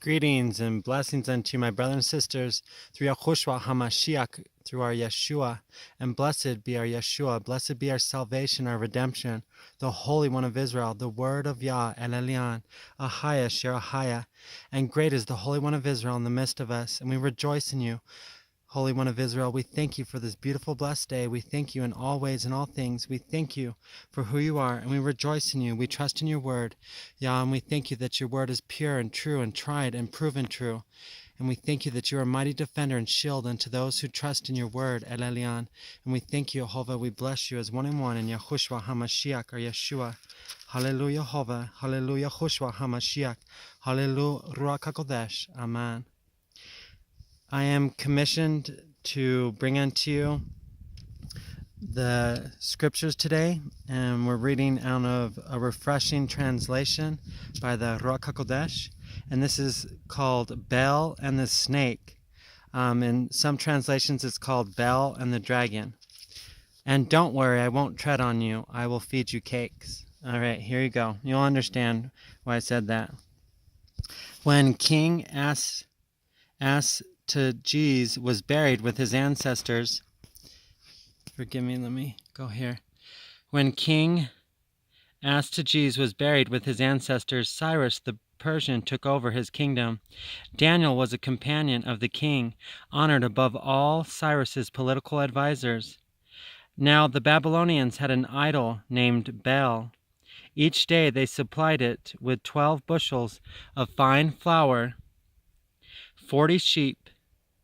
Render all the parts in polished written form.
Greetings and blessings unto you, my brothers and sisters, through Yahushua HaMashiach, through our Yeshua. And blessed be our Yeshua, blessed be our salvation, our redemption, the Holy One of Israel, the Word of Yah, El Elyon, Ahaya, Sherahaya. And great is the Holy One of Israel in the midst of us, and we rejoice in you. Holy One of Israel, we thank you for this beautiful, blessed day. We thank you in all ways and all things. We thank you for who you are, and we rejoice in you. We trust in your word, Yah, and we thank you that your word is pure and true and tried and proven true. And we thank you that you are a mighty defender and shield unto those who trust in your word, El Elyon. And we thank you, Jehovah. We bless you as one in one in Yahushua HaMashiach, or Yeshua. Hallelujah, Jehovah. Hallelujah, Yahushua HaMashiach. Hallelujah, Ruach HaKodesh. Amen. I am commissioned to bring unto you the scriptures today, and we're reading out of a refreshing translation by the Ruach HaKodesh, and this is called Bel and the Snake. In some translations it's called Bel and the Dragon. And don't worry, I won't tread on you. I will feed you cakes. All right, here you go. You'll understand why I said that. When King Assateges was buried with his ancestors. Forgive me, let me go here. When King Assateges was buried with his ancestors, Cyrus the Persian took over his kingdom. Daniel was a companion of the king, honored above all Cyrus's political advisors. Now the Babylonians had an idol named Bel. Each day they supplied it with 12 bushels of fine flour, 40 sheep,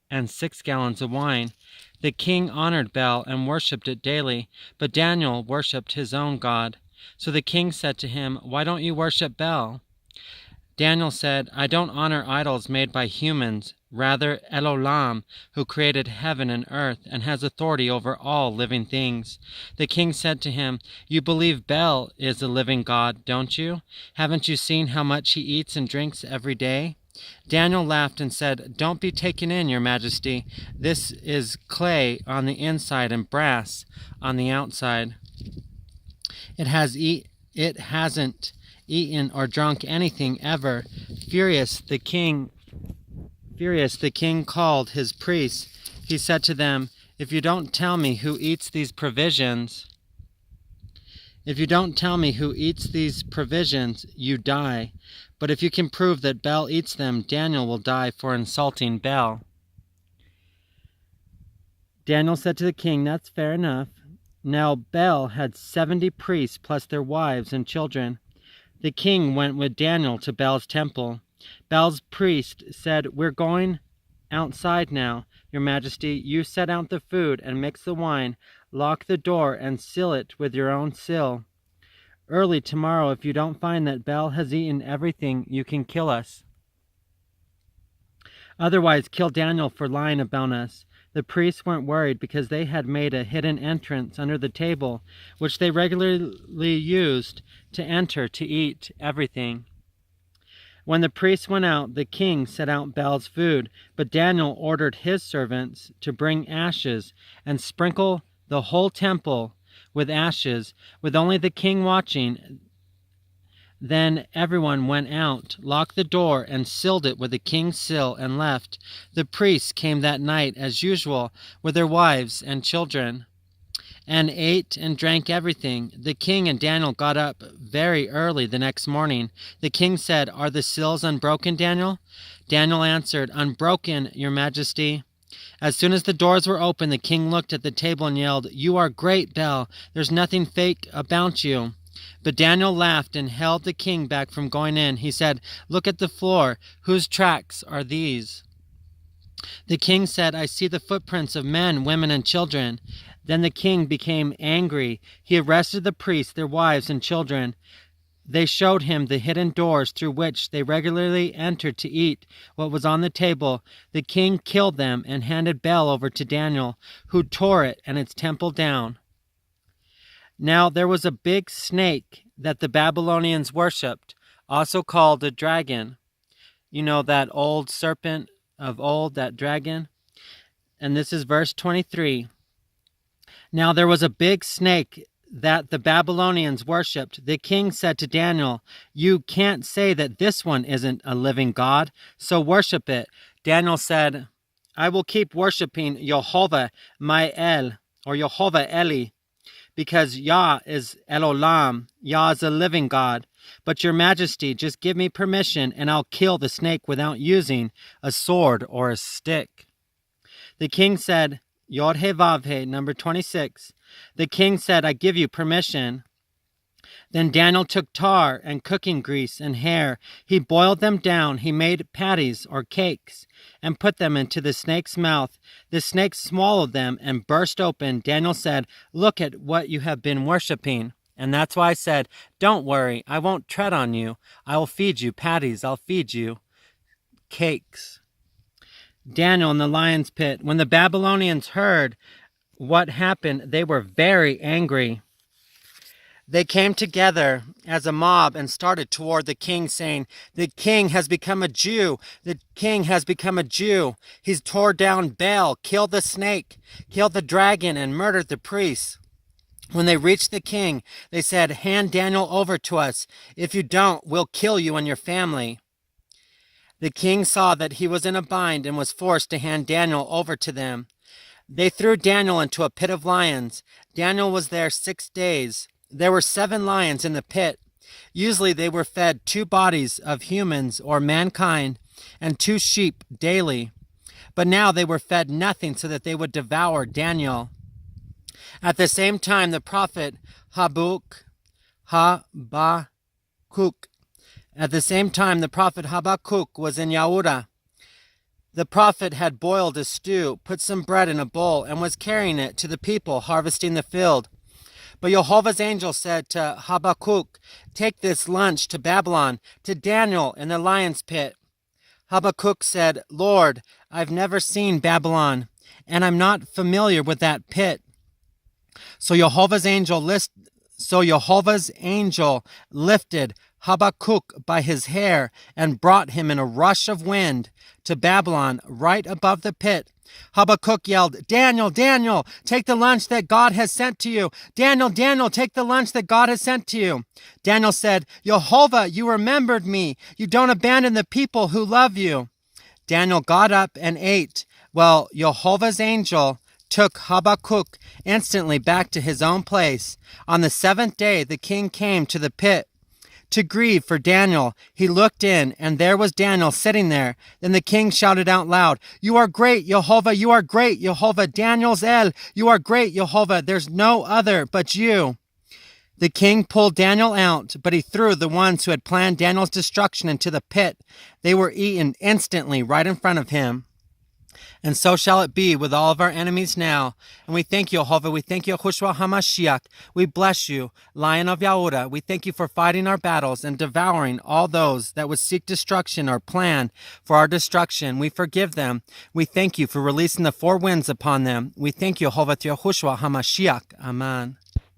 and 6 gallons of wine. The king honored Bel and worshipped it daily, but Daniel worshipped his own God. So the king said to him, "Why don't you worship Bel?" Daniel said, "I don't honor idols made by humans, rather Elolam, who created heaven and earth and has authority over all living things." The king said to him, "You believe Bel is a living God, don't you? Haven't you seen how much he eats and drinks every day?" Daniel laughed and said, "Don't be taken in, your majesty. This is clay on the inside and brass on the outside. It hasn't eaten or drunk anything ever." Furious, the king called his priests. He said to them, If you don't tell me who eats these provisions, you die. But if you can prove that Bel eats them, Daniel will die for insulting Bel." Daniel said to the king, "That's fair enough." Now Bel had 70 priests plus their wives and children. The king went with Daniel to Bel's temple. Bel's priest said, "We're going outside now, your majesty. You set out the food and mix the wine, lock the door and seal it with your own seal. Early tomorrow, if you don't find that Bel has eaten everything, you can kill us. Otherwise, kill Daniel for lying about us." The priests weren't worried because they had made a hidden entrance under the table, which they regularly used to enter to eat everything. When the priests went out, the king set out Bel's food, but Daniel ordered his servants to bring ashes and sprinkle the whole temple with ashes, with only the king watching. Then everyone went out, locked the door, and sealed it with the king's seal, and left. The priests came that night, as usual, with their wives and children, and ate and drank everything. The king and Daniel got up very early the next morning. The king said, "Are the seals unbroken, Daniel?" Daniel answered, "Unbroken, your majesty." As soon as the doors were open, the king looked at the table and yelled, "You are great, Bel. There's nothing fake about you." But Daniel laughed and held the king back from going in. He said, "Look at the floor. Whose tracks are these?" The king said, "I see the footprints of men, women, and children." Then the king became angry. He arrested the priests, their wives, and children. They showed him the hidden doors through which they regularly entered to eat what was on the table. The king killed them and handed Bel over to Daniel, who tore it and its temple down. Now there was a big snake that the Babylonians worshipped, also called a dragon. You know, that old serpent of old, that dragon? And this is verse 23. Now there was a big snake that the Babylonians worshipped, the king said to Daniel, "You can't say that this one isn't a living God, so worship it." Daniel said, "I will keep worshiping Jehovah, my El, or Jehovah Eli, because Yah is El Olam, Yah is a living God. But your majesty, just give me permission and I'll kill the snake without using a sword or a stick." The king said, Yod He Vav He, number 26. The king said, "I give you permission." Then Daniel took tar and cooking grease and hair. He boiled them down. He made patties or cakes and put them into the snake's mouth. The snake swallowed them and burst open. Daniel said, "Look at what you have been worshiping." And that's why I said, don't worry, I won't tread on you. I will feed you patties. I'll feed you cakes. Daniel in the lion's pit. When the Babylonians heard what happened, they were very angry. They came together as a mob and started toward the king, saying, "The king has become a Jew. The king has become a Jew. He's tore down Baal, killed the snake, killed the dragon, and murdered the priests." When they reached the king, they said, "Hand Daniel over to us. If you don't, we'll kill you and your family." The king saw that he was in a bind and was forced to hand Daniel over to them. They threw Daniel into a pit of lions. Daniel was there 6 days. There were 7 lions in the pit. Usually they were fed 2 bodies of humans or mankind and 2 sheep daily. But now they were fed nothing so that they would devour Daniel. At the same time, the prophet Habakkuk was in Yehuda. The prophet had boiled a stew, put some bread in a bowl, and was carrying it to the people harvesting the field. But Jehovah's angel said to Habakkuk, "Take this lunch to Babylon, to Daniel in the lion's pit." Habakkuk said, "Lord, I've never seen Babylon, and I'm not familiar with that pit." So Jehovah's angel lifted Habakkuk by his hair and brought him in a rush of wind to Babylon right above the pit. Habakkuk yelled, "Daniel, Daniel, take the lunch that God has sent to you. Daniel, Daniel, take the lunch that God has sent to you." Daniel said, "Jehovah, you remembered me. You don't abandon the people who love you." Daniel got up and ate. Well, Jehovah's angel took Habakkuk instantly back to his own place. On the 7th day, the king came to the pit to grieve for Daniel. He looked in, and there was Daniel sitting there. Then the king shouted out loud, "You are great, Jehovah! You are great, Jehovah! Daniel's El! You are great, Jehovah! There's no other but you!" The king pulled Daniel out, but he threw the ones who had planned Daniel's destruction into the pit. They were eaten instantly right in front of him. And so shall it be with all of our enemies now. And we thank you, Jehovah. We thank you, Yahushua HaMashiach. We bless you, Lion of Yehuda. We thank you for fighting our battles and devouring all those that would seek destruction or plan for our destruction. We forgive them. We thank you for releasing the 4 winds upon them. We thank you, Jehovah, Yahushua HaMashiach. Amen.